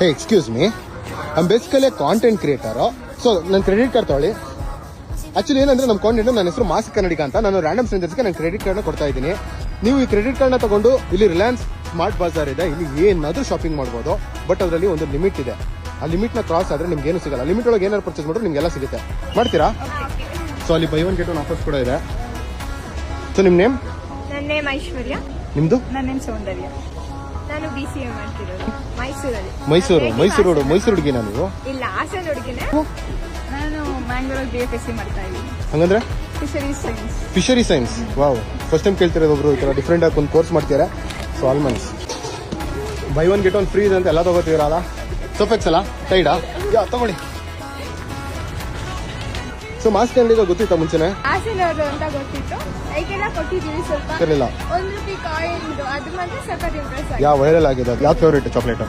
Hey excuse me, I basically content creator. So ನನ್ನ credit card ತಗೊಳ್ಳಿ. Actually ಏನಂದ್ರೆ ನಮ್ಮ ಕಾಂಟೆಂಟ್, ನನ್ನ ಹೆಸರು ಮಾಸಿಕ್ ಕನ್ನಡಿಗ ಅಂತ. ನಾನು ರ್ಯಾಂಡಮ್ ಸ್ಟ್ರೇಂಜರ್ಸ್ಗೆ ನಾನು ಕ್ರೆಡಿಟ್ ಕಾರ್ಡ್ನ ಕೊಡ್ತಾ ಇದ್ದೀನಿ. ನೀವು ಈ ಕ್ರೆಡಿಟ್ ಕಾರ್ಡ್ನ ತಗೊಂಡು ಇಲ್ಲಿ ರಿಲಯನ್ಸ್ ಸ್ಮಾರ್ಟ್ ಬಾಜಾರ್ ಇದೆ, ಇಲ್ಲಿ ಏನಾದರೂ ಶಾಪಿಂಗ್ ಮಾಡ್ಬೋದು. ಬಟ್ ಅದರಲ್ಲಿ ಒಂದು ಲಿಮಿಟ್ ಇದೆ. ಆ ಲಿಮಿಟ್ನ ಕ್ರಾಸ್ ಆದರೆ ನಿಮ್ಗೆ ಏನು ಸಿಗಲ್ಲ. ಲಿಮಿಟ್ ಒಳಗೆ ಏನಾದ್ರು ಪರ್ಚೇಸ್ ಮಾಡಿದ್ರೆ ನಿಮಗೆಲ್ಲ ಸಿಗುತ್ತೆ. ಮಾಡ್ತೀರಾ? ಸೊ ಅಲ್ಲಿ by one get one offers ಕೂಡ ಇದೆ. ಸೊ ನಿಮ್ಮ ನೇಮ್? ನನ್ನ ನೇಮ್ ಐಶ್ವರ್ಯ. ನಿಮ್ಮದು? ನನ್ನ ನೇಮ್ ಸೌಂದರ್ಯ. ನಾನು BCA ಮಾಡ್ತಿರೋದು ಮೈಸೂರಲ್ಲಿ. ಮೈಸೂರು ಹುಡುಗಿನಾ ನೀವು? ಇಲ್ಲ, ಹಾಸನ ಹುಡುಗಿನೇ. ನಾನು ಮ್ಯಾಂಗ್ಳೂರ್ BFSC ಮಾಡ್ತಾ ಇದ್ದೀನಿ. ಹಂಗಂದ್ರೆ fishery science. Wow, first time ಕೇಳ್ತಿರೋದು ಒಬ್ರು ಈ ಥರ ಡಿಫ್ರೆಂಟ್ ಆಗಿ ಒಂದು ಕೋರ್ಸ್ ಮಾಡ್ತೀರಾ. So almonds buy one get one free ಇದೆ ಅಂತ ಎಲ್ಲ ತಗೋತೀರಲ್ಲ. ಸೋಫೆಕ್ಸ್ ಅಲ್ಲ, ಟೈಡಾ? ಯಾ ತಗೊಳ್ಳಿ. ಸೊ ಮಾಸ್ಕ್ ಅಂಗಡಿಗೆ ಗೊತ್ತಿತ್ತಾ ಮುಂಚೆನೆ? ಹಾಸನವರು ಅಂತ ಗೊತ್ತಿತ್ತು, ಐಕೆಲ್ಲ ಕೊಟ್ಟಿದ್ದೀವಿ. ಸ್ವಲ್ಪ ಇರಲಿಲ್ಲ. ₹1 ಕಾಯಿನ್ ಅದು ಮಾತ್ರ ಸ್ವಲ್ಪ ಇಂಪ್ರೆಸ್ ಆಗಿದೆ. ಯಾವ ವೈರಲ್ ಆಗಿದೆ? ಯಾವ ಫೇವ್ರೇಟ್ ಚಾಕ್ಲೇಟ್?